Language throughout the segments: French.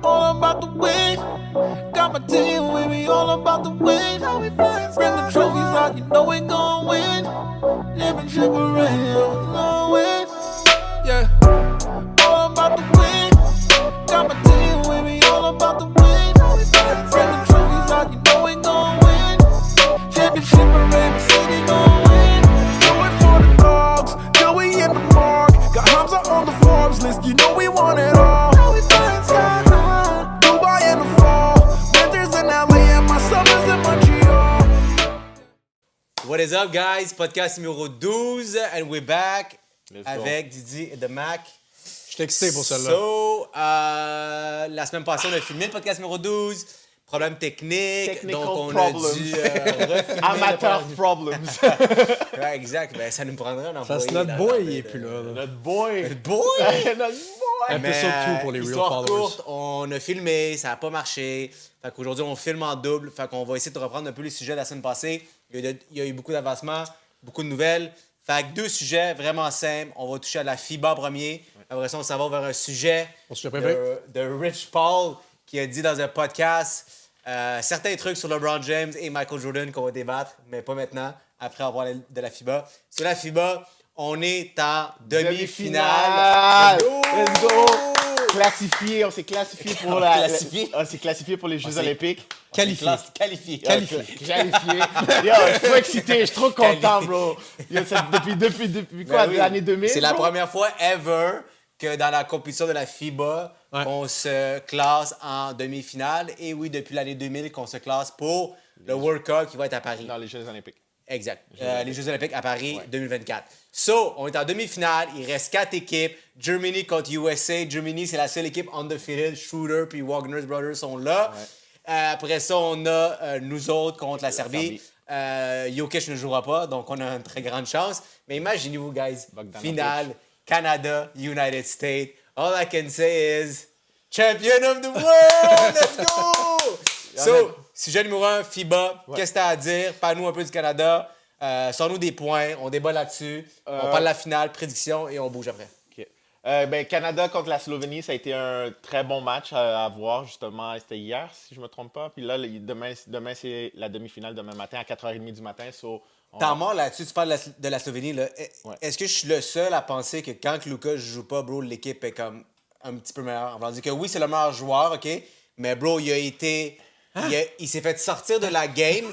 all about the win. Got my team with me, all about the win. Bring the trophies out, you know we gon' win. Championship ring, gon' win. Yeah, all about the win. Got my team with me, all about the win. Bring the trophies out, you know we gon' win. Championship ring, the city gon' win. Do it for the dogs, Joey in the mark. Got Hamza on the Forbes list, you know we want it all. Dubai in the fall, winters in LA and my summers in Montreal. What is up, guys? Podcast numéro 12, and we're back avec Didi et The Mac. Je suis excité pour celle-là. So, la semaine passée, on a filmé le podcast numéro 12. Problème technique. Technical donc, on problems. a dû refilmer Amateur le problems. Ouais, exact. Ben, ça nous prendrait un employé. Parce que notre là, boy, dans il est le- plus là. Notre boy. Notre boy! Notre boy. Un peu surtout pour les real histoire followers. courte, on a filmé, ça n'a pas marché. Fait qu'aujourd'hui, on filme en double. Fait qu'on va essayer de reprendre un peu les sujets de la semaine passée. Il y a eu beaucoup d'avancements, beaucoup de nouvelles. Fait que 2 sujets vraiment simples. On va toucher à la FIBA premier. Après ça, on s'en va vers un sujet Mon sujet préféré. de Rich Paul qui a dit dans un podcast certains trucs sur LeBron James et Michael Jordan qu'on va débattre, mais pas maintenant, après avoir parlé de la FIBA. Sur la FIBA, on est en demi-finale. Let's go. Classifié, on s'est classifié pour la. Classifié? On s'est classifié pour les Jeux Olympiques. Qualifié. Qualifié. Qualifié. Yo, je suis trop excité, je suis trop content, bro. Yo, depuis quoi, Ben oui. l'année 2000? C'est la bro? première fois ever que dans la compétition de la FIBA, Ouais. on se classe en demi-finale. Et oui, depuis l'année 2000 qu'on se classe pour le World Cup qui va être à Paris. Dans les Jeux Olympiques. Exact. Les Jeux Olympiques à Paris 2024. So, on est en demi-finale. Il reste 4 équipes. Germany contre USA. Germany, c'est la seule équipe undefeated. Schroeder puis Wagner's Brothers sont là. Après ça, on a nous autres contre la Serbie. Jokic ne jouera pas, donc on a une très grande chance. Mais imaginez-vous, guys, Bogdanovic. finale, Canada, United States. All I can say is champion of the world! Let's go! So, sujet numéro 1, FIBA. Qu'est-ce que tu as à dire? Parle-nous un peu du Canada. Sors-nous des points. On débat là-dessus. On parle de la finale, prédiction et on bouge après. OK. Canada contre la Slovénie, ça a été un très bon match à voir, justement. C'était hier, si je ne me trompe pas. Puis là, demain c'est la demi-finale, demain matin, à 4h30 du matin. T'en mords là-dessus, tu parles de la Slovénie. Là. Ouais. Est-ce que je suis le seul à penser que quand Luka ne joue pas, bro, l'équipe est comme un petit peu meilleure? On va dire que oui, c'est le meilleur joueur, OK? Mais bro, il a été... Il s'est fait sortir de la game.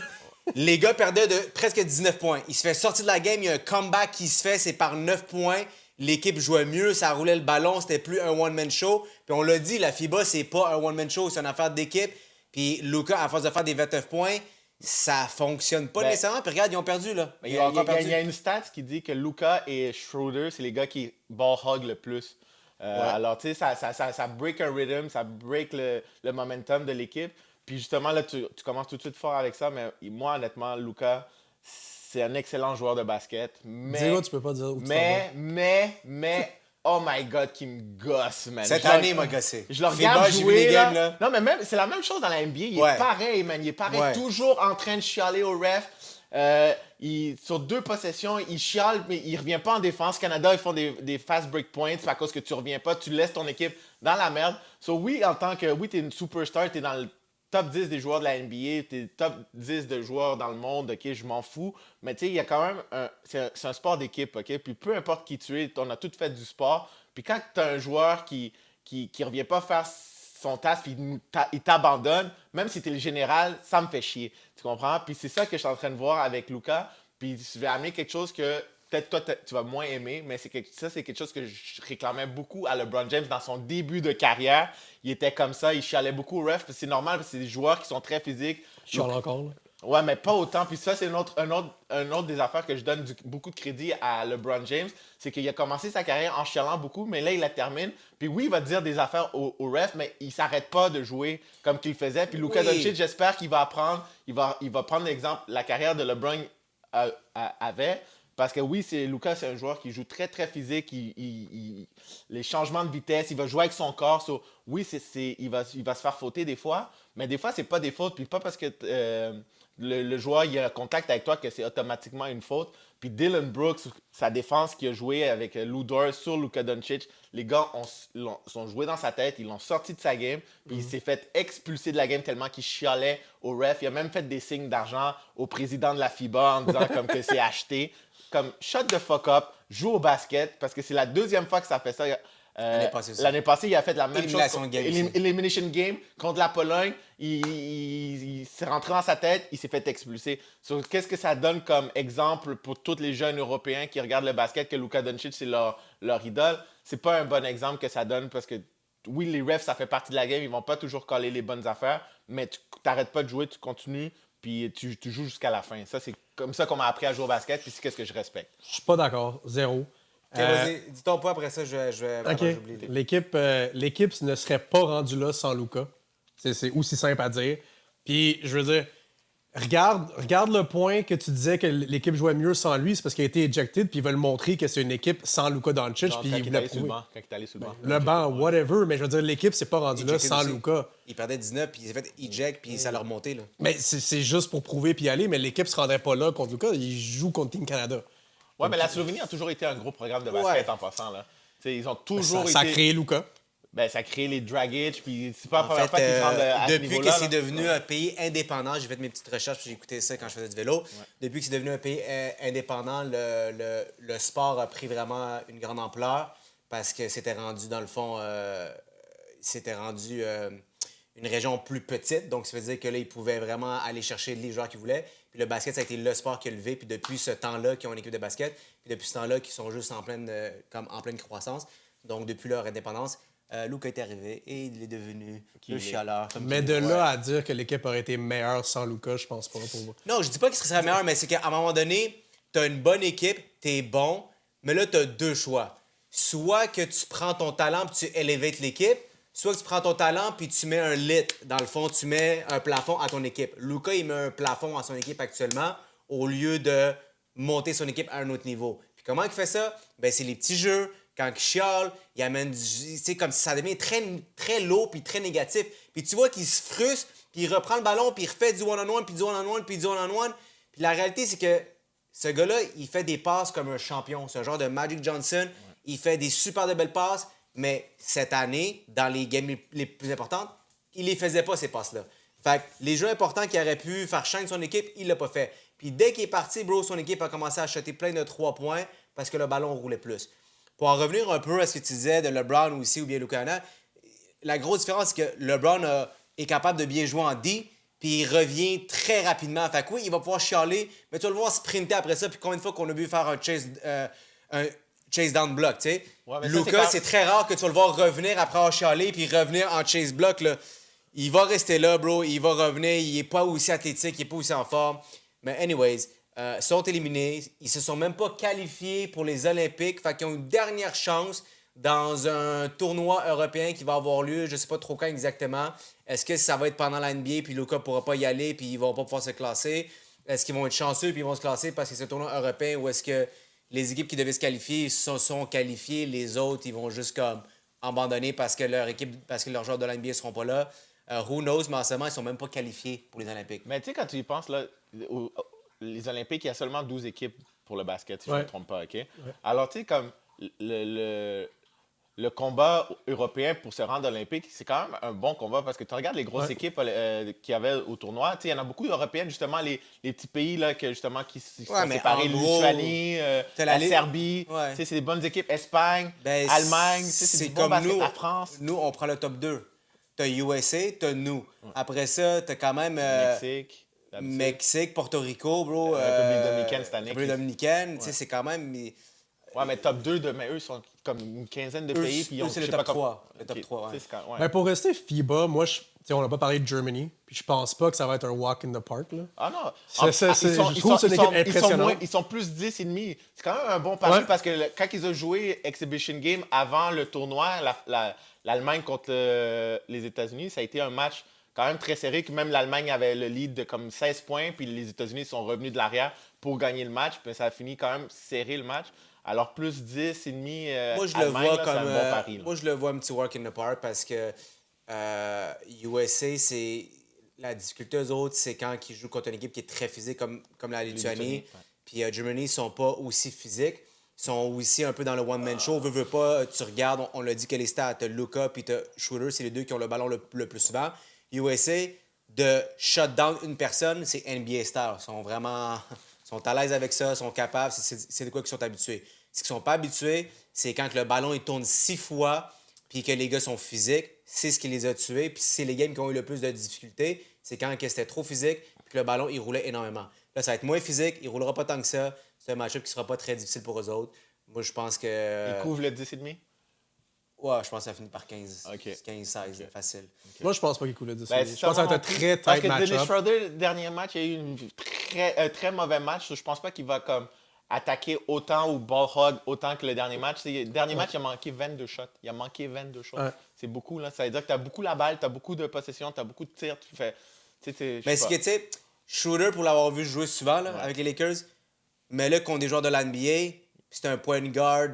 Les gars perdaient de presque 19 points. Il se fait sortir de la game. Il y a un comeback qui se fait. C'est par 9 points. L'équipe jouait mieux. Ça roulait le ballon. C'était plus un one-man show. Puis on l'a dit, la FIBA, c'est pas un one-man show. C'est une affaire d'équipe. Puis Luka, à force de faire des 29 points, ça fonctionne pas nécessairement. Puis regarde, ils ont perdu, là. Il Ils ont encore perdu. y a une stat qui dit que Luka et Schroeder, c'est les gars qui ball hog le plus. Alors, tu sais, ça break un rhythm, ça break le momentum de l'équipe. Puis justement, là, tu commences tout de suite fort avec ça. Mais moi, honnêtement, Luka, c'est un excellent joueur de basket. Dis-moi, tu peux pas dire où tu t'en Mais, oh my God, qui me gosse, man. Cette Je le- année, il m'a gossé. Je le FIBA, regarde j'ai vu jouer, des là. games, là. Non, mais même, c'est la même chose dans la NBA. Il Ouais. est pareil, man. Il est pareil. Ouais. Toujours en train de chialer au ref. Sur 2 possessions, il chiale, mais il revient pas en défense. Canada, ils font des fast break points. C'est à cause que tu reviens pas. Tu laisses ton équipe dans la merde. So, oui, en tant que... Oui, t'es une superstar. T'es dans le top 10 des joueurs de la NBA. T'es top 10 de joueurs dans le monde. OK, je m'en fous. Mais tu sais, il y a quand même... C'est un sport d'équipe, OK? Puis peu importe qui tu es, on a tous fait du sport. Puis quand t'as un joueur qui revient pas faire son task puis il t'abandonne, même si t'es le général, ça me fait chier. Tu comprends? Puis c'est ça que je suis en train de voir avec Luka. Puis je vais amener quelque chose que peut-être toi, tu vas moins aimer, mais c'est quelque chose que je réclamais beaucoup à LeBron James dans son début de carrière. Il était comme ça, il chialait beaucoup au ref. Puis c'est normal parce que c'est des joueurs qui sont très physiques. Je parle encore, là. Ouais, mais pas autant. Puis ça, c'est un autre des affaires que je donne beaucoup de crédit à LeBron James. C'est qu'il a commencé sa carrière en chialant beaucoup, mais là, il la termine. Puis oui, il va dire des affaires au ref, mais il s'arrête pas de jouer comme qu'il faisait. Puis Luka Doncic, j'espère qu'il va apprendre. Il va prendre l'exemple, la carrière de LeBron avait. Parce que oui, Luka, c'est un joueur qui joue très, très physique. Les changements de vitesse, il va jouer avec son corps. So, oui, il va se faire fauter des fois. Mais des fois, c'est pas des fautes. Puis pas parce que le joueur il a contact avec toi que c'est automatiquement une faute. Puis Dylan Brooks, sa défense qui a joué avec Lou Dort sur Luka Doncic, les gars sont joués dans sa tête, ils l'ont sorti de sa game, puis il s'est fait expulser de la game tellement qu'il chialait au ref. Il a même fait des signes d'argent au président de la FIBA en disant comme que c'est acheté. Comme shut the fuck up, joue au basket, parce que c'est la deuxième fois que ça fait ça. L'année passée, il a fait la même chose. Elimination Game contre la Pologne. Il s'est rentré dans sa tête, il s'est fait expulser. Qu'est-ce que ça donne comme exemple pour tous les jeunes Européens qui regardent le basket que Luka Doncic, c'est leur idole? C'est pas un bon exemple que ça donne parce que oui, les refs, ça fait partie de la game. Ils vont pas toujours coller les bonnes affaires, mais tu n'arrêtes pas de jouer, tu continues, puis tu joues jusqu'à la fin. Ça, c'est comme ça qu'on m'a appris à jouer au basket, puis c'est qu'est-ce que je respecte. Je suis pas d'accord. Zéro. Ok, vas-y, dis ton point après ça, je vais OK. j'oublie. L'équipe ne serait pas rendue là sans Luka. C'est aussi simple à dire. Puis, je veux dire, regarde le point que tu disais que l'équipe jouait mieux sans lui, c'est parce qu'il a été ejected, puis ils veulent montrer que c'est une équipe sans Luka Doncic, Genre, puis quand ils il est voulaient allé sur le prouver. banc. Quand il est allé sur le banc. Le banc, whatever, mais je veux dire, l'équipe s'est pas rendue là sans Luka. Il perdait 19, puis il s'est fait eject, puis ça l'a remonté. Là. Mais c'est juste pour prouver puis y aller, mais l'équipe se rendrait pas là contre Luka. Il joue contre Team Canada. Ouais, mais la Slovénie a toujours été un gros programme de basket en passant. Là. T'sais, ils ont toujours Ça a été. créé Luka. Ben, ça a créé les Dragic, puis c'est pas la En première fois qu'ils se rendent à ce depuis niveau-là. que c'est là. devenu un pays indépendant, j'ai fait mes petites recherches, puis j'ai écouté ça quand je faisais du vélo. Depuis que c'est devenu un pays indépendant, le sport a pris vraiment une grande ampleur parce que c'était rendu, dans le fond, une région plus petite. Donc, ça veut dire que là, ils pouvaient vraiment aller chercher les joueurs qu'ils voulaient. Puis le basket, ça a été le sport qui a levé. Puis depuis ce temps-là, qu'ils ont une équipe de basket, puis depuis ce temps-là, qu'ils sont juste en pleine croissance. Donc, depuis leur indépendance, Luka est arrivé et il est devenu le chialeur. Mais de là à dire que l'équipe aurait été meilleure sans Luka, je pense pas pour moi. Non, je dis pas qu'il serait meilleur, mais c'est qu'à un moment donné, t'as une bonne équipe, t'es bon, mais là, t'as deux choix. Soit que tu prends ton talent puis tu éleves l'équipe, soit que tu prends ton talent puis tu mets un lit. Dans le fond, tu mets un plafond à ton équipe. Luka, il met un plafond à son équipe actuellement au lieu de monter son équipe à un autre niveau. Puis comment il fait ça? Ben, c'est les petits jeux. Quand il chiale, il amène du... C'est comme si ça devient très, très lourd puis très négatif. Puis tu vois qu'il se frustre, puis il reprend le ballon, puis il refait du one-on-one, puis du one-on-one, puis du one-on-one. Puis la réalité, c'est que ce gars-là, il fait des passes comme un champion. C'est un genre de Magic Johnson. Il fait des super de belles passes, mais cette année, dans les games les plus importantes, il les faisait pas, ces passes-là. Fait que les jeux importants qu'il aurait pu faire shine son équipe, il l'a pas fait. Puis dès qu'il est parti, bro, son équipe a commencé à acheter plein de 3 points parce que le ballon roulait plus. Pour en revenir un peu à ce que tu disais de LeBron aussi ou bien Luka, la grosse différence, c'est que LeBron est capable de bien jouer en D, puis il revient très rapidement. Fait que oui, il va pouvoir chialer, mais tu vas le voir sprinter après ça, puis combien de fois qu'on a vu faire un chase down block, tu sais. Ouais, Luka, c'est très rare que tu vas le voir revenir après avoir chialé, puis revenir en chase block, là. Il va rester là, bro, il va revenir, il est pas aussi athlétique, il est pas aussi en forme. Mais anyways, sont éliminés. Ils se sont même pas qualifiés pour les Olympiques. Fait qu'ils ont une dernière chance dans un tournoi européen qui va avoir lieu, je sais pas trop quand exactement. Est-ce que ça va être pendant la NBA puis Luka pourra pas y aller puis ils vont pas pouvoir se classer? Est-ce qu'ils vont être chanceux puis ils vont se classer parce que c'est un tournoi européen ou est-ce que les équipes qui devaient se qualifier sont qualifiées, les autres ils vont juste comme abandonner parce que leurs joueurs de la NBA seront pas là? Who knows, mais en ce moment, ils sont même pas qualifiés pour les Olympiques. Mais tu sais, quand tu y penses, là, les Olympiques, il y a seulement 12 équipes pour le basket, si je ne me trompe pas, OK? Alors, tu sais, comme le combat européen pour se rendre olympique, c'est quand même un bon combat parce que tu regardes les grosses équipes qu'il y avait au tournoi. Il y en a beaucoup d'Européennes, justement, les petits pays là, qui sont séparés, Lituanie, la Serbie. Ouais. C'est des bonnes équipes. Espagne, Allemagne, c'est du bon comme basket. nous, La France. Nous, on prend le top 2. T'as USA, t'as nous. Après ça, t'as quand même Mexique, Porto Rico, bro. République dominicaine cette année. République dominicaine, tu sais, c'est quand même... Ouais, mais top 2, mais eux sont comme une quinzaine de pays. Puis c'est le top 3. Le top 3, ouais. Mais pour rester FIBA, moi, on n'a pas parlé de Germany, puis je pense pas que ça va être un walk in the park. Là. Ah non! Je trouve que c'est une équipe impressionnante. Ils sont plus 10 et demi. C'est quand même un bon pari parce que quand ils ont joué Exhibition Game avant le tournoi, l'Allemagne contre les États-Unis, ça a été un match quand même très serré. Même l'Allemagne avait le lead de comme 16 points, puis les États-Unis sont revenus de l'arrière pour gagner le match. Puis ça a fini quand même serré le match. Alors, plus 10 et demi, moi, je Allemagne, le vois là, comme, c'est un bon pari. Moi, je le vois un petit walk in the park parce que USA, c'est... la difficulté, eux autres, c'est quand ils jouent contre une équipe qui est très physique, comme la Lituanie. ouais. Puis Germany, ils sont pas aussi physiques. Ils sont aussi un peu dans le one-man show. Veux pas, tu regardes, on l'a dit que les stats, t'as Luka puis t'as Schroeder, c'est les deux qui ont le ballon le plus souvent. USA, de shut down une personne, c'est NBA style. Ils sont vraiment sont à l'aise avec ça, sont capables, c'est de quoi qu'ils sont habitués. Ce qu'ils sont pas habitués, c'est quand que le ballon il tourne 6 fois puis que les gars sont physiques, c'est ce qui les a tués. Puis c'est les games qui ont eu le plus de difficultés, c'est quand que c'était trop physique puis que le ballon il roulait énormément. Là, ça va être moins physique, il roulera pas tant que ça. C'est un match-up qui sera pas très difficile pour eux autres. Moi, je pense que... Ils couvrent le 10,5? Ouais, je pense que ça finit par 15. Ok. 15-16, facile. Moi, je pense pas qu'il coule le 10. Ben, Je c'est pense que ça va moi être un non plus. très Parce tight que Dennis match-up. Schroeder, le dernier match, il y a eu un très mauvais match. Je pense pas qu'il va comme attaquer autant ou ball hog autant que le dernier match. Le dernier match, il a manqué 22 shots. Il a manqué 22 shots. Ouais. C'est beaucoup, là. Ça veut dire que tu as beaucoup la balle, tu as beaucoup de possession, tu as beaucoup de tirs. Tu fais. Mais c'est que, tu sais, Schroeder, pour l'avoir vu jouer souvent là, avec les Lakers, mais là, contre des joueurs de l'NBA, c'est un point guard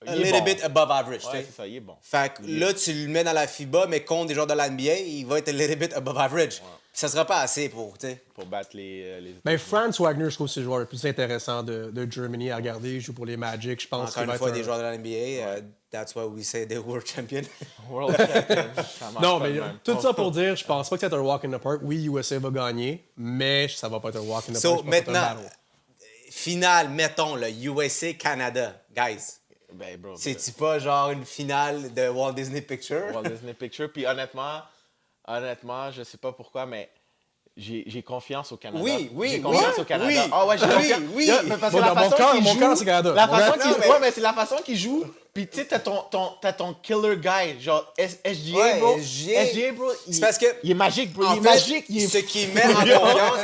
a Il est little bon. bit above average. tu Ouais, sais. c'est ça, il est bon. Fait que là, tu le mets dans la FIBA, mais contre des joueurs de l'NBA, il va être a little bit above average. Puis ça sera pas assez pour, tu sais. Pour battre les Ben, Franz Wagner, je trouve que c'est le joueur le plus intéressant de Germany à regarder. Il joue pour les Magic, je pense. Encore une fois, des joueurs de l'NBA, that's why we say they're world champion. World Champions. Ça marche Non, pas mais de même. tout ça pour dire, je pense pas que c'est un walk in the park. Oui, USA va gagner, mais ça va pas être un walk in the So, park. ça va être un maintenant, battle. finale, mettons, le USA-Canada. Guys, Ben, bro. c'est-tu pas genre une finale de Walt Disney Pictures? Walt Disney Picture. Puis honnêtement, je sais pas pourquoi, mais j'ai confiance au Canada. Oui, oui, J'ai confiance oui, au Canada. oui, Ah ouais, j'ai oui, confiance. oui. Yeah, mais parce que Moi, la dans mon façon cœur, qu'il mon joue, cœur, c'est Canada. La Ouais. façon qu'il Non, mais- ouais, mais c'est la façon qu'il joue. Puis tu sais, t'as ton killer guy, genre SGA, Ouais, bro. SGA, bro, c'est parce que- il est magique, bro. En Il est fait, magique. Il est ce qui met en confiance,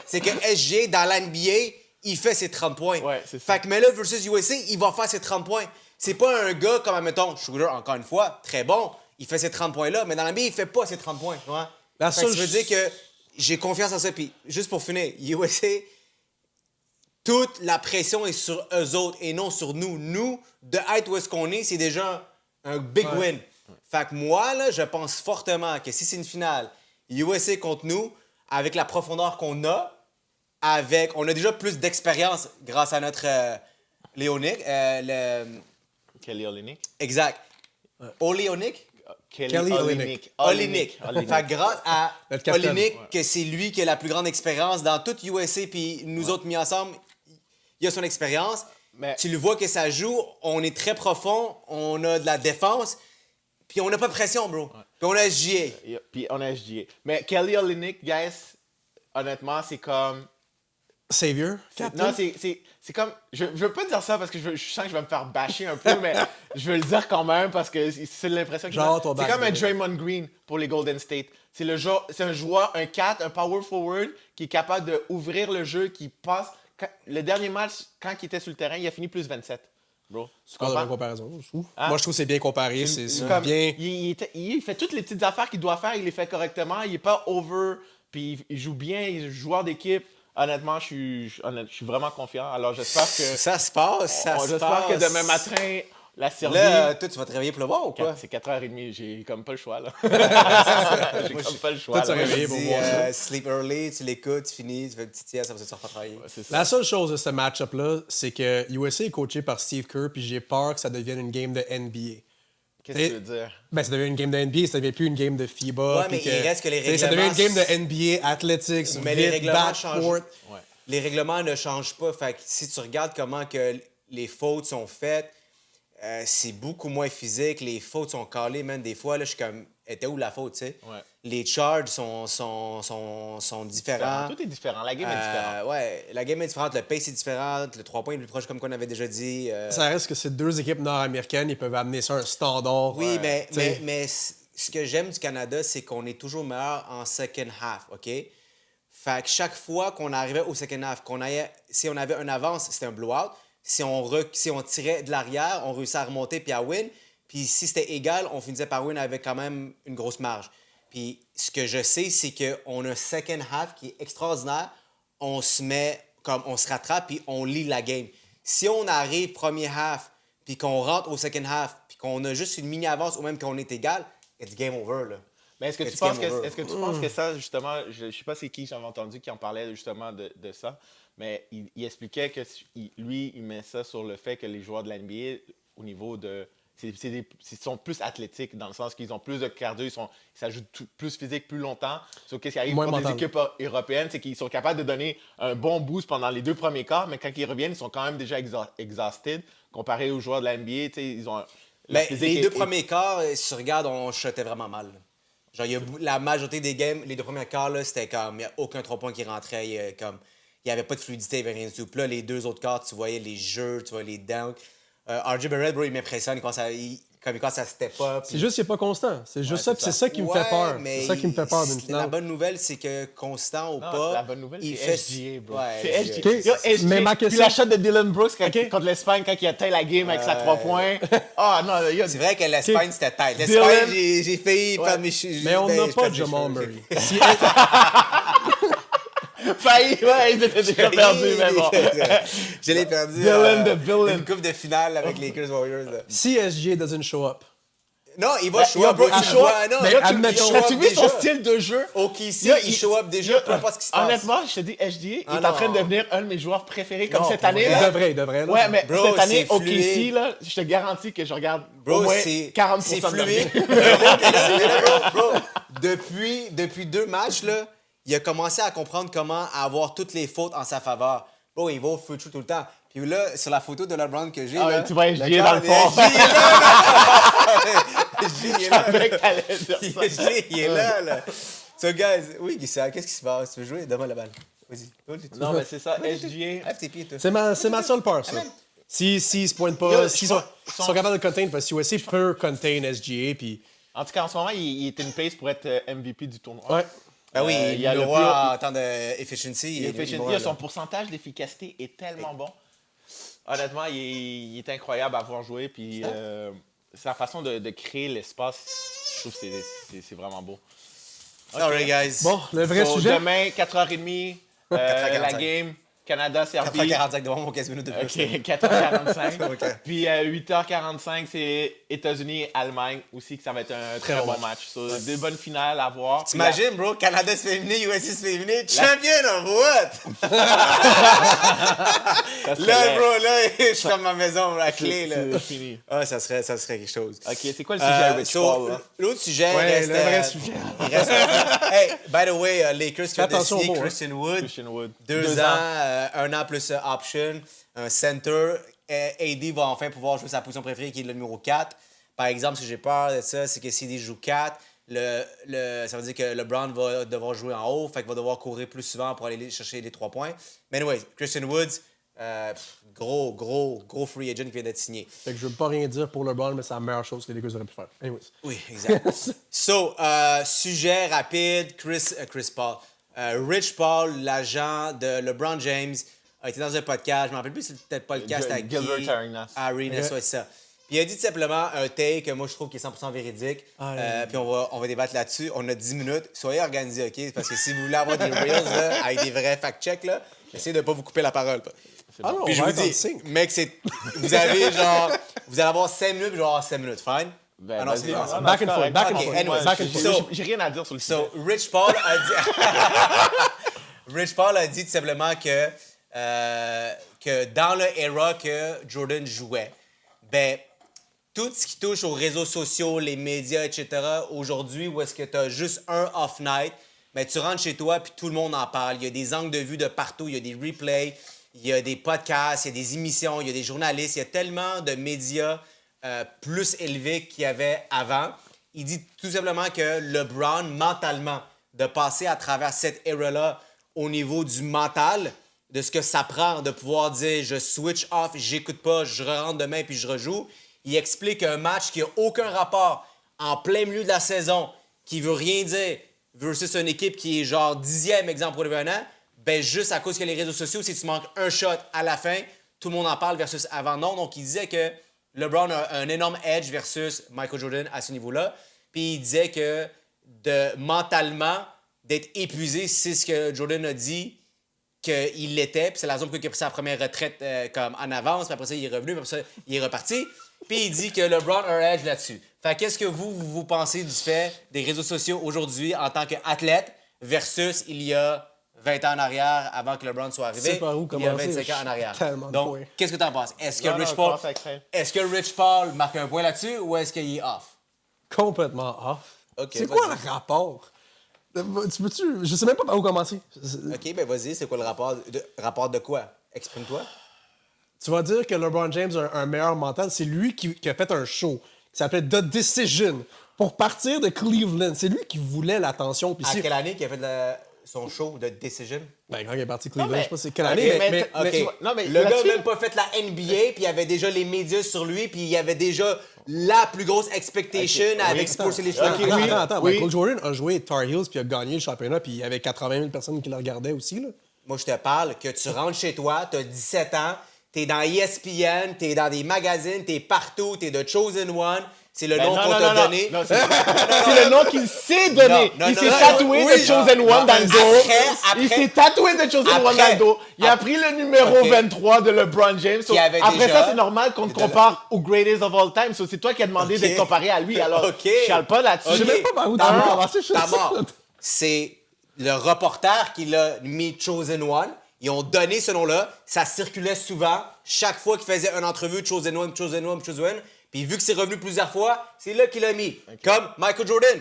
c'est que SG, dans l'NBA, il fait ses 30 points. Ouais, c'est ça. Fait que, mais là, versus USA, il va faire ses 30 points. C'est pas un gars comme, admettons, Schroeder, encore une fois, très bon, il fait ses 30 points-là, mais dans l'NBA, il fait pas ses 30 points. Ouais. La Fait que seule ça veut dire que j'ai confiance en ça. Puis, juste pour finir, USA, toute la pression est sur eux autres et non sur nous. Nous, de être où est-ce qu'on est, c'est déjà un big win. Fait que moi, là, je pense fortement que si c'est une finale USA contre nous, avec la profondeur qu'on a, on a déjà plus d'expérience grâce à notre Léonic. Kelly Olynyk. Exact. Oléonic? Kelly Olynyk. Olynyk. Fait que grâce à Notre capitaine. Olynyk, que c'est lui qui a la plus grande expérience dans toute USA, puis nous autres mis ensemble, il a son expérience. Mais- Tu le vois que ça joue, on est très profond, on a de la défense, puis on n'a pas de pression, bro. Puis on a SGA. Puis on a SGA. Mais Kelly Olynyk, guys, honnêtement, c'est comme... Savior. Non, c'est comme... Je veux pas dire ça parce que je sens que je vais me faire bâcher un peu, mais je veux le dire quand même parce que c'est l'impression que Genre j'ai. ton C'est comme un back. Draymond Green pour les Golden State. C'est un joueur, un 4, un power forward qui est capable d'ouvrir le jeu, qui passe... Le dernier match, quand il était sur le terrain, il a fini plus 27. Bro. C'est quoi la bonne comparaison, je trouve? Hein? Moi, je trouve que c'est bien comparé. C'est Comme, bien. il fait toutes les petites affaires qu'il doit faire, il les fait correctement, il est pas over, puis il joue bien, il est joueur d'équipe. Honnêtement, je suis vraiment confiant. Alors j'espère que Ça se passe, ça se j'espère passe. que demain matin, la Serbie... Là, toi, tu vas te réveiller pour le voir ou quoi? C'est 4h30, j'ai comme pas le choix là. j'ai comme pas le Toi, choix. tu là. aurais Je réveillé pour dis, voir ça. sleep early, tu l'écoutes, tu finis, tu fais une petite sieste, après ça, tu repars travailler. C'est ça. La seule chose de ce match-up-là, c'est que USA est coaché par Steve Kerr, puis j'ai peur que ça devienne une game de NBA. Qu'est-ce que tu veux dire? Ben, ça devient une game de NBA, ça devient plus une game de FIBA. Ouais, puis mais il reste que les tu sais, ça devient une règlements- game de NBA, athletics, Mais les vite, règlements changent. backcourt. Ouais. Les règlements ne changent pas. Fait que si tu regardes comment que les fautes sont faites, c'est beaucoup moins physique. Les fautes sont calées, même des fois. Là, je suis comme, était où la faute, tu sais? Ouais. Les charges sont différents. Tout est différent, la game est différente. Ouais, la game est différente. Le pace est différent. Le 3 points est plus proche, comme qu'on avait déjà dit. Ça reste que c'est deux équipes nord-américaines, ils peuvent amener ça à un standard. Oui, mais, tu sais. mais ce que j'aime du Canada, c'est qu'on est toujours meilleur en second half, OK? Fait que chaque fois qu'on arrivait au second half, si on avait une avance, c'était un blowout. Si on tirait de l'arrière, on réussissait à remonter puis à win. Puis si c'était égal, on finissait par win avec quand même une grosse marge. Puis ce que je sais, c'est qu'on a un second half qui est extraordinaire. On se rattrape puis on lit la game. Si on arrive premier half puis qu'on rentre au second half puis qu'on a juste une mini avance ou même qu'on est égal, it's game over, là. Mais est-ce que tu penses que ça, justement, je sais pas c'est qui j'avais entendu qui en parlait justement de ça, mais il expliquait que lui, il met ça sur le fait que les joueurs de la NBA, au niveau de... ils sont plus athlétiques dans le sens qu'ils ont plus de cardio, ils s'ajoutent plus physique plus longtemps. Sauf qu'est-ce qui arrive Moins pour des mental. équipes européennes, c'est qu'ils sont capables de donner un bon boost pendant les 2 premiers quarts, mais quand ils reviennent, ils sont quand même déjà exhausted. Comparé aux joueurs de la NBA, ils ont... leur Mais physique les est- deux est- premiers quarts, si tu regardes, on shotait vraiment mal. Genre, la majorité des games, les 2 premiers quarts, là, c'était comme, il n'y a aucun 3 points qui rentrait. Il n'y avait pas de fluidité, il n'y avait rien du tout. Puis là, les 2 autres quarts, tu voyais les jeux, tu voyais les dunks. RJ Barrett, bro, il m'impressionne quand ça step up. C'est juste qu'il n'est pas constant. C'est juste ça, c'est puis c'est ça. ça qui me fait peur. mais C'est ça qui me fait peur d'une La finale. bonne nouvelle, c'est que constant ou Non, pas. la bonne nouvelle, il c'est fait SGA, bro. Ouais, C'est SGA. SGA. Ok, Yo, SGA. mais ma Puis question- la shot de Dylan Brooks Ok. contre l'Espagne quand il atteint la game avec sa 3 points. Ah non, yo, C'est vrai que l'Espagne, c'était tête. Dylan- L'Espagne, j'ai failli Ouais. perdre mes cheveux. Mais on n'a je pas perds mes Jamal cheveux. Murray. Si- failli, ouais, ils étaient déjà perdus, mais bon. Je l'ai perdu. Dylan the villain. Une coupe de finale avec les Lakers Warriors. Là. Si SGA doesn't show up, Non, il va Ben, show yo, up, bro. bro, Il il show show up. up. Non, Mais il admettons- show As-tu up vu son déjà. style de jeu? OKC, Yo, il show up déjà, peu importe ce qui se passe. Honnêtement, je te dis, SGA est Ah, en non. train de devenir un de mes joueurs préférés comme Non, cette pour année. il vrai. Là. devrait. Là. Ouais, mais Bro, cette année, c'est OKC, fluide. là, je te garantis que je regarde Bro, au moins c'est 40% de leur fluide. game. Bro, depuis 2 matchs, là, il a commencé à comprendre comment avoir toutes les fautes en sa faveur. Bro, il va au feu tout le temps. Puis là, sur la photo de LeBron que j'ai, Ah là, ouais, tu vois SGA dans le mais fond. SGA est là, là. SGA est là, Je savais là. que t'allais dire ça. SGA, il est là, là. So, guys, oui, Guissa, qu'est-ce qui se passe? Tu veux jouer? Donne-moi la balle. Vas-y. Non, mais c'est ça, SGA. Lève tes pieds, toi. C'est ma seule peur, ça. S'ils se pointent pas, Yo, s'ils je sont, pense- sont capables de contain, parce que USC peut contain SGA, puis... En tout cas, en ce moment, il est une pace pour être MVP du tournoi. Ouais. Ben oui, il y a le le roi plus- en temps d'efficiency. Il est efficient. Son pourcentage d'efficacité est tellement bon. Honnêtement, il est incroyable à voir jouer. Puis sa façon de créer l'espace, je trouve que c'est vraiment beau. Sorry, guys. Bon, le vrai So, sujet... demain, 4h30, 4h45. la game, Canada-Serbie. 4h45 devant mon 15 minutes de plus. OK, 4h45. Ok. Puis 8h45, c'est États-Unis-Allemagne aussi, que ça va être un très bon bon match. So, Des bonnes finales à voir. Puis T'imagines, bro, Canada se fait éliminer, USC se fait éliminer. Champion of what? ça serait Là, laid. bro, là, je ferme ma maison, la clé, là. C'est fini. Ah, ça serait quelque chose. OK, c'est quoi le sujet Rich Paul, là? L'autre sujet Ouais, reste... le vrai sujet. Il reste... Hey, by the way, Lakers qui Fais ont de attention signer au mot, hein. Christian Wood. Christian Wood. 2 ans, 1 an plus option, un center. AD va enfin pouvoir jouer sa position préférée qui est le numéro 4. Par exemple, ce que j'ai peur de ça, c'est que si AD joue 4, ça veut dire que LeBron va devoir jouer en haut, fait qu'il va devoir courir plus souvent pour aller chercher les 3 points. Mais anyway, Christian Woods, gros free agent qui vient d'être signé. Fait que je veux pas rien dire pour LeBron, mais c'est la meilleure chose que les Lakers auraient pu faire. Anyways. Oui, exact. So, sujet rapide, Chris Paul. Rich Paul, l'agent de LeBron James, a été dans un podcast. Je me rappelle plus si c'était peut-être pas le cas, c'était à Gilbert qui? Arenas. Arenas, Ok. ouais, c'est ça. Puis il a dit tout simplement un take que moi je trouve qui est 100% véridique. Puis on va débattre là-dessus. On a 10 minutes. Soyez organisés, OK? Parce que si vous voulez avoir des reels là, avec des vrais fact-checks, là, essayez de ne pas vous couper la parole. Ah non, Puis je on va vous être en dis, sync. mec, vous allez avoir 5 minutes, puis je vais avoir 5 minutes. Fine? Ben, Ah non, vas-y, c'est non, bon. Back and c'est forth, correct. back and Ok, forth. anyways. Back and forth. So- J'ai rien à dire sur le sujet. So, Rich Paul a dit tout simplement que dans le era que Jordan jouait, ben, tout ce qui touche aux réseaux sociaux, les médias, etc., aujourd'hui, où est-ce que tu as juste un off-night, ben, tu rentres chez toi puis tout le monde en parle. Il y a des angles de vue de partout, il y a des replays, il y a des podcasts, il y a des émissions, il y a des journalistes, il y a tellement de médias plus élevés qu'il y avait avant. Il dit tout simplement que LeBron, mentalement, de passer à travers cette era-là au niveau du mental, de ce que ça prend de pouvoir dire je switch off, j'écoute pas, je rentre demain puis je rejoue. Il explique un match qui n'a aucun rapport en plein milieu de la saison, qui veut rien dire, versus une équipe qui est genre 10e exemple pour le venant, ben juste à cause que les réseaux sociaux, si tu manques un shot à la fin, tout le monde en parle versus avant non. Donc il disait que LeBron a un énorme edge versus Michael Jordan à ce niveau-là. Puis il disait que mentalement, d'être épuisé, c'est ce que Jordan a dit qu'il l'était. Puis c'est la raison pour laquelle il a pris sa première retraite comme en avance. Puis après ça, il est revenu. Puis après ça, il est reparti. puis il dit que LeBron a un edge là-dessus. Fait qu'est-ce que vous pensez du fait des réseaux sociaux aujourd'hui en tant qu'athlète versus il y a 20 ans en arrière, avant que LeBron soit arrivé, C'est par où il y a commencer? 25 ans en arrière. Tellement de Donc, points. qu'est-ce que t'en penses? Est-ce que, Non, Rich je Paul, pense avec ça. est-ce que Rich Paul marque un point là-dessus ou est-ce qu'il est off? Complètement off. Ok, C'est quoi vas-y. le rapport? Tu peux-tu... Je sais même pas par où commencer. OK, ben vas-y, c'est quoi le rapport? Rapport de quoi? Exprime-toi. Tu vas dire que LeBron James a un meilleur mental. C'est lui qui a fait un show qui s'appelait The Decision pour partir de Cleveland. C'est lui qui voulait l'attention. Puis À si- quelle année qu'il a fait son show de Decision? Ben, quand il est parti de Cleveland, mais- je sais pas c'est quelle Ok, année, mais- mais- OK. tu vois- non, mais le gars là-dessus- n'a même pas fait la NBA, puis il y avait déjà les médias sur lui, puis il y avait déjà la plus grosse expectation avec Sports Illustrated. Ok, oui. Attends. oui. Michael Jordan a joué Tar Heels puis a gagné le championnat, puis il y avait 80 000 personnes qui le regardaient aussi. Là. Moi, je te parle que tu rentres chez toi, t'as 17 ans, t'es dans ESPN, t'es dans des magazines, t'es partout, t'es The Chosen One. C'est le Ben nom non, qu'on non, t'a non, donné. non, c'est le nom qu'il s'est donné. Non, Il non, s'est non, tatoué oui, The Chosen non, One dans le dos. après- Il s'est tatoué The Chosen One après- dans le dos. Il a pris le numéro Ok. 23 de LeBron James. So, Qui avait après déjà- ça, c'est normal qu'on te compare au greatest of all time. So, c'est toi qui as demandé Ok. d'être comparé à lui. Alors, Ok. je chiale pas là-dessus. Je sais même pas par où T'as tu veux mort. commencer. je sais T'as ça. mort. C'est le reporter qui l'a mis Chosen One. Ils ont donné ce nom-là. Ça circulait souvent. Chaque fois qu'il faisait une entrevue, Chosen One, Chosen One, Chosen One. Puis vu que c'est revenu plusieurs fois, c'est là qu'il l'a mis. Comme Michael Jordan,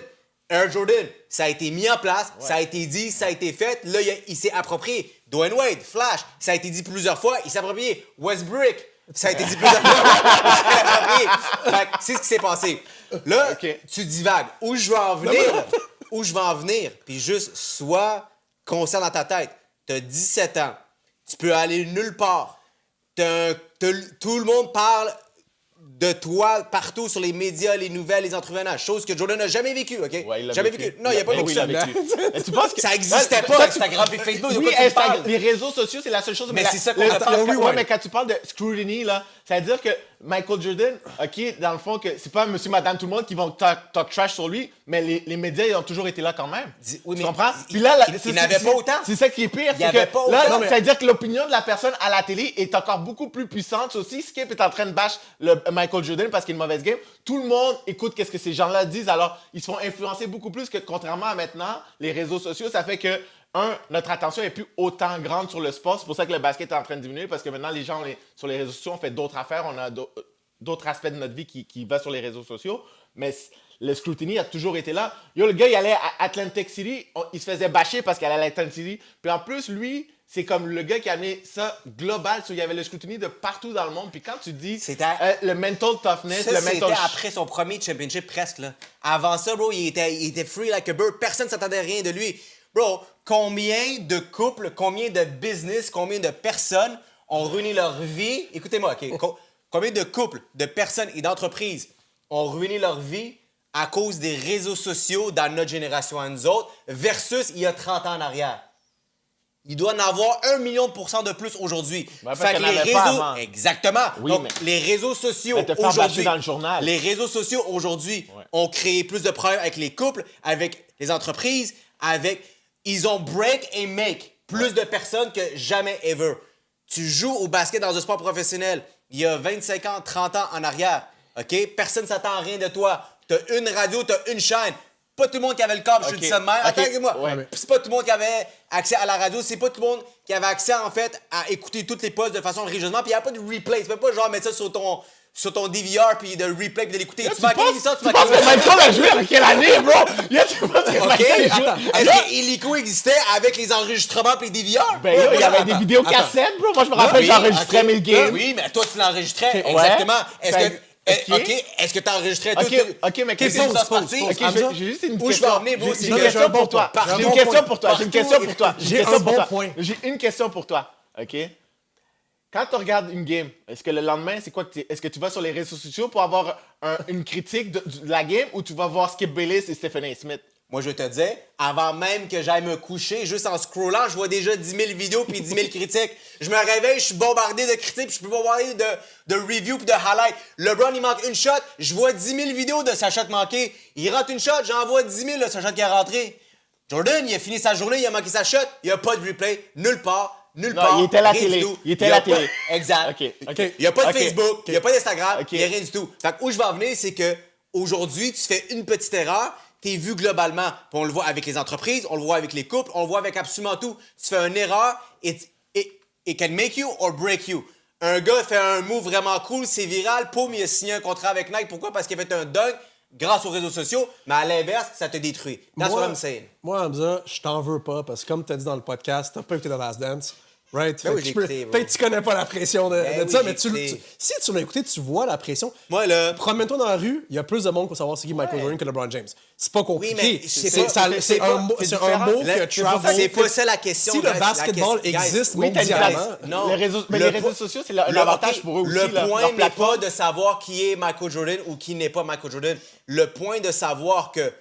Air Jordan. Ça a été mis en place, ça a été dit, ça a été fait. Là, il s'est approprié. Dwayne Wade, Flash, ça a été dit plusieurs fois. Il s'est approprié. Westbrook, ça a été dit plusieurs fois. Il s'est approprié. Fait que c'est ce qui s'est passé. Là, Ok. tu divagues. Où je veux en venir? Où je veux en venir? Puis juste, sois conscient dans ta tête. T'as 17 ans. Tu peux aller nulle part. Tout le monde parle de toi partout sur les médias, les nouvelles, les entreprenages. Chose que Jordan n'a jamais vécu, OK? Ouais, il l'a jamais vécu. vécu. Non, il n'a pas Ben vécu oui, ça. il l'a vécu. Mais tu penses que Ça existait Toi, pas, tu- Instagram et Facebook. de Oui, quoi tu Instagram, parles? les réseaux sociaux, c'est la seule chose. Mais la- c'est ça qu'on le- attend. attends, Rewind. ouais, mais quand tu parles de scrutiny, là, ça veut dire que Michael Jordan, OK, dans le fond, que c'est pas monsieur, madame, tout le monde qui vont talk trash sur lui, mais les médias, ils ont toujours été là quand même. Oui, tu mais comprends? il- Puis là, là, il c'est- n'avait c'est- pas autant. C'est ça qui est pire. Il c'est avait que pas là, autant. ça veut dire que l'opinion de la personne à la télé est encore beaucoup plus puissante. Aussi, Skip est en train de bash Michael Jordan parce qu'il a une mauvaise game. Tout le monde écoute qu'est-ce que ces gens-là disent. Alors, ils se font influencer beaucoup plus que, contrairement à maintenant, les réseaux sociaux, ça fait que notre attention est plus autant grande sur le sport. C'est pour ça que le basket est en train de diminuer parce que maintenant, les gens, sur les réseaux sociaux, on fait d'autres affaires. On a d'autres aspects de notre vie qui va sur les réseaux sociaux. Mais le scrutiny a toujours été là. Yo, le gars, il allait à Atlantic City. Il se faisait bâcher parce qu'il allait à Atlantic City. Puis en plus, lui, c'est comme le gars qui a amené ça global. Il y avait le scrutiny de partout dans le monde. Puis quand tu dis C'était- le mental toughness, Ça, le c'était mental... après son premier championship presque. Là. Avant ça, bro, il était free like a bird. Personne ne s'attendait à rien de lui. Bro, combien de couples, combien de business, combien de personnes ont ruiné leur vie? Écoutez-moi, OK? Combien de couples, de personnes et d'entreprises ont ruiné leur vie à cause des réseaux sociaux dans notre génération à nous autres versus il y a 30 ans en arrière? Il doit en avoir 1 million de plus aujourd'hui. parce qu'il y en avait pas avant. Exactement. Oui, Donc, mais- les réseaux sociaux Mais te faire aujourd'hui, bâcher dans le journal. les réseaux sociaux aujourd'hui ont créé plus de problèmes avec les couples, avec les entreprises, ils ont break et make plus de personnes que jamais ever. Tu joues au basket dans un sport professionnel il y a 25 ans, 30 ans en arrière, OK? Personne ne s'attend à rien de toi. T'as une radio, t'as une chaîne. Pas tout le monde qui avait le câble, je te Ok. dis ça de même. Ok. Attends-moi. Ouais. C'est pas tout le monde qui avait accès à la radio, c'est pas tout le monde qui avait accès, en fait, à écouter toutes les postes de façon religieusement. Puis il n'y a pas de replay. Tu peux pas, genre, mettre ça sur ton DVR, puis de replay, puis de l'écouter. Tu manquais l'émission, tu Tu manquais penses que Michael a joué en quelle année, bro? Yo, tu penses que OK? Michael a joué... Est-ce que Illico existait avec les enregistrements puis les DVR? Ben, yo, il y avait des vidéos cassettes, bro. Moi, je me rappelle, Oui, j'enregistrais OK. mes games. Oui, mais toi, tu l'enregistrais. Ouais. Exactement. Est-ce Fait- que... OK. OK. Est-ce que tu enregistrais OK, tout? OK, mais Qu'est-ce question que ça se passe? OK, j'ai juste une Où je question. vais en venir, bro, J'ai c'est une que question j'ai un bon pour toi. point. J'ai J'ai une un bon question point. pour toi. J'ai une Partout. question pour toi. J'ai un bon point. J'ai une question pour toi. OK? Quand tu regardes une game, est-ce que le lendemain, c'est quoi? Est-ce que tu vas sur les réseaux sociaux pour avoir une critique de la game ou tu vas voir Skip Bayless et Stephen A. Smith? Moi, je te dis, avant même que j'aille me coucher, juste en scrollant, je vois déjà 10 000 vidéos puis 10 000 critiques. Je me réveille, je suis bombardé de critiques, puis je suis bombardé de reviews puis de highlights. LeBron, il manque une shot, je vois 10 000 vidéos de sa shot manquée. Il rentre une shot, j'en vois 10 000 de sa shot qui est rentrée. Jordan, il a fini sa journée, il a manqué sa shot, il n'y a pas de replay, nulle part. nulle Non, part. il était à la rien télé. du tout. Il était y à a la télé. pas- Exact. OK. Il n'y a pas de OK. Facebook, il n'y a pas d'Instagram, OK. il n'y a rien du tout. Fait que où je vais en venir, c'est que aujourd'hui, tu fais une petite erreur, tu es vu globalement. Puis on le voit avec les entreprises, on le voit avec les couples, on le voit avec absolument tout. Tu fais une erreur, it can make you or break you. Un gars fait un move vraiment cool, c'est viral, poum, il a signé un contrat avec Nike. Pourquoi? Parce qu'il a fait un dunk grâce aux réseaux sociaux, mais à l'inverse, ça te détruit. That's what I'm saying. Moi, Hamza, je t'en veux pas parce que comme tu as dit dans le podcast, t'as pas écouté The Last Dance. Right? Ben Fait oui, que j'ai tu peux- écouté, bro. Peut-être que tu connais pas la pression de Ben ça, oui, mais j'ai écouté. si tu l'as écouté, tu vois la pression. Moi, là, Promène-toi dans la rue, il y a plus de monde pour savoir c'est qui Michael Jordan que LeBron James. C'est pas compliqué. Oui, mais c'est c'est pas- ça- c'est c'est pas- un mot c'est c'est un différent. mot Là, que travel. c'est pas ça la question. Si le guys. La basketball question- guys, existe Oui, t'as une mondialement, place. Non. Les réseaux Le sociaux, c'est un avantage pour eux aussi. Le leur point n'est pas plateforme. de savoir qui est Michael Jordan ou qui n'est pas Michael Jordan. Le point de savoir que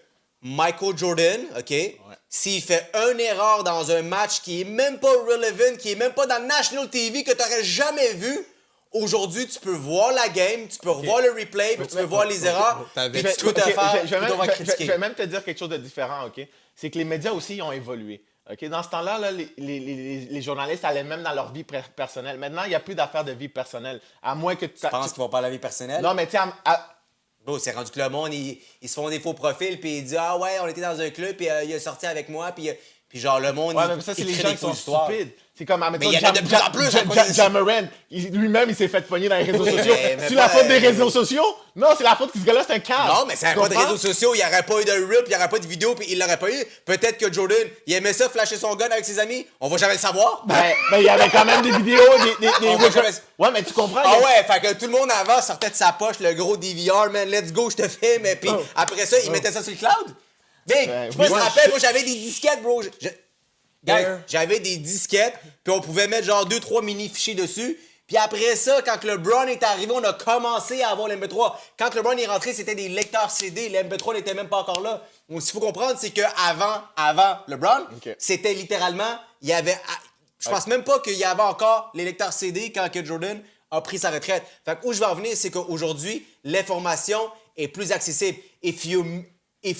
Michael Jordan, OK, s'il fait une erreur dans un match qui est même pas relevant, qui est même pas dans National TV, que tu n'aurais jamais vu, aujourd'hui, tu peux voir la game, tu peux revoir le replay, puis tu peux voir les erreurs, T'avais- puis tu peux te Ok, faire, je vais puis on va critiquer. je vais même te dire quelque chose de différent, OK? C'est que les médias aussi ont évolué. OK? Dans ce temps-là, là, les journalistes allaient même dans leur vie personnelle. Maintenant, il n'y a plus d'affaires de vie personnelle. À moins que tu... Je pense qu'ils vont pas à la vie personnelle. Non, mais tu sais, Bro, c'est rendu que le monde, ils se font des faux profils, puis ils disent « Ah ouais, on était dans un club, puis il est sorti avec moi, puis genre le monde, ouais, il, mais ça, c'est il les crée gens des qui sont fausses histoires. stupides. C'est comme, Mais il y en a de plus en plus à cause de- Jamoran, lui-même, il s'est fait pogner dans les réseaux Oui, sociaux. mais C'est la pas- faute des réseaux sociaux? Non, c'est la faute que ce gars-là, c'est un cave. Non, mais ça Tu n'aurait pas de comprends? réseaux sociaux, il n'y aurait pas eu de rip, il n'y aurait pas de vidéo, puis il l'aurait pas eu. Peut-être que Jordan, il aimait ça, flasher son gun avec ses amis. On va jamais le savoir. Ben, il y avait quand même des vidéos, des On va jamais- Ouais, mais tu comprends? Ah il y a- ouais, fait que tout le monde avant sortait de sa poche le gros DVR, man, let's go, je te filme. Et puis Oh. après ça, il mettait ça sur le cloud. Big, Ben, je sais pas si tu oui. te rappelles, moi j'avais des disquettes, bro. Guys, Yeah. j'avais des disquettes, puis on pouvait mettre genre 2-3 mini-fichiers dessus. Puis après ça, quand LeBron est arrivé, on a commencé à avoir l'MP3. Quand LeBron est rentré, c'était des lecteurs CD. L'MP3 n'était même pas encore là. Donc, ce qu'il faut comprendre, c'est qu'avant LeBron, Ok. c'était littéralement, il y avait... Je pense même pas qu'il y avait encore les lecteurs CD quand que Jordan a pris sa retraite. Fait que où je vais en venir, c'est qu'aujourd'hui, l'information est plus accessible. If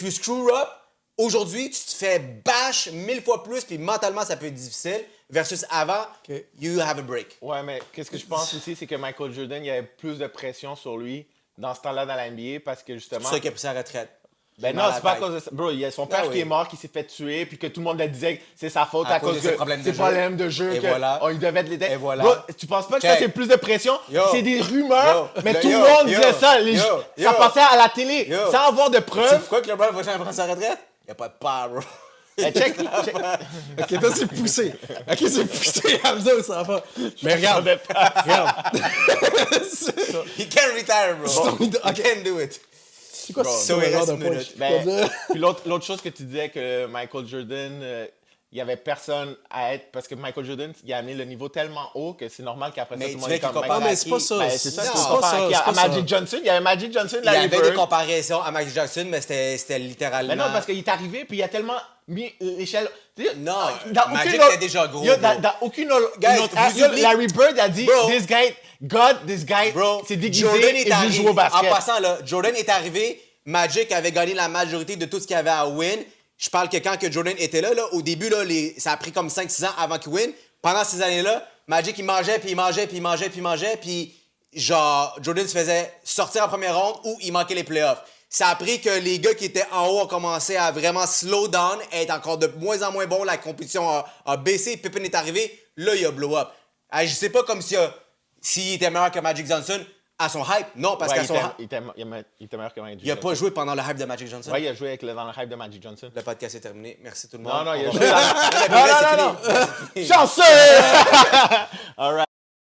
you screw up, aujourd'hui, tu te fais bash 1000 fois plus, puis mentalement, ça peut être difficile, versus avant, Ok. you have a break. Ouais, mais qu'est-ce que je pense aussi, c'est que Michael Jordan, il y avait plus de pression sur lui dans ce temps-là dans la NBA parce que C'est justement. pour ça qu'il a pris sa retraite. Ben J'ai non, mal à c'est pas à la cause de ça. Bro, il y a son père Ah qui oui. est mort, qui s'est fait tuer, puis que tout le monde le disait que c'est sa faute À à cause cause de ses problèmes de ses jeu. problèmes de jeu. Et que, voilà. oh, il devait être les Et voilà. Bro, tu penses pas que ça, Check. c'est plus de pression? Yo. C'est des rumeurs, Yo. mais Yo. tout le Yo. monde Yo. disait ça. Yo. Ça Yo. passait à la télé, Yo. sans avoir de Tu sais preuves. pourquoi que LeBron va jamais prendre sa retraite? Il n'y a pas de part, bro. Check. Ok, toi, c'est poussé. Ok, c'est poussé, Hamza, ça va. Mais regarde, regarde. He can't retire, bro. Son idole. He can't do it. C'est quoi Bro, ce so il genre reste de une point? minute. Je peux Ben, dire? puis l'autre chose que tu disais que Michael Jordan, il y avait personne à être parce que Michael Jordan, il a amené le niveau tellement haut que c'est normal qu'après ça Mais tout le tu monde veux est qu'il comme compare Non, mais c'est pas ça. Ben, c'est ça, Non, tu c'est compares pas ça, à qui? c'est À pas ça. Magic Johnson. Il y avait Magic Johnson, Il y Larry avait Bird. des comparaisons à Magic Johnson, mais c'était littéralement... Mais non, parce qu'il est arrivé, puis il a tellement mis l'échelle. Tu sais, Non, dans Magic aucune autre- était déjà gros, il y a- bro. dans aucune autre. Guys, autre- vous il y a- oubliez- Larry Bird a dit Bro. This guy, God, this guy, Bro, c'est déguisé Jordan et est veut arrivé. jouer au basket. En passant, là, Jordan est arrivé, Magic avait gagné la majorité de tout ce qu'il y avait à win. Je parle que quand que Jordan était là, au début, là, ça a pris comme 5-6 ans avant qu'il win. Pendant ces années-là, Magic, il mangeait, puis il mangeait, puis il mangeait, puis il mangeait, puis genre, Jordan se faisait sortir en première ronde ou il manquait les playoffs. Ça a pris que les gars qui étaient en haut ont commencé à vraiment slow down, être encore de moins en moins bons. La compétition a baissé. Pippen est arrivé. Là, il a blow up. Je sais pas comme s'il était meilleur que Magic Johnson à son hype. Non, parce Ouais, qu'à il son était- hype, il était meilleur que Magic il a Johnson. pas joué pendant le hype de Magic Johnson. Ouais, il a joué dans le hype de Magic Johnson. Le podcast est terminé. Merci tout le monde. Non, non, il a On va- joué dans... Non, Non, non, non, non. c'est fini. Chanceux! All right.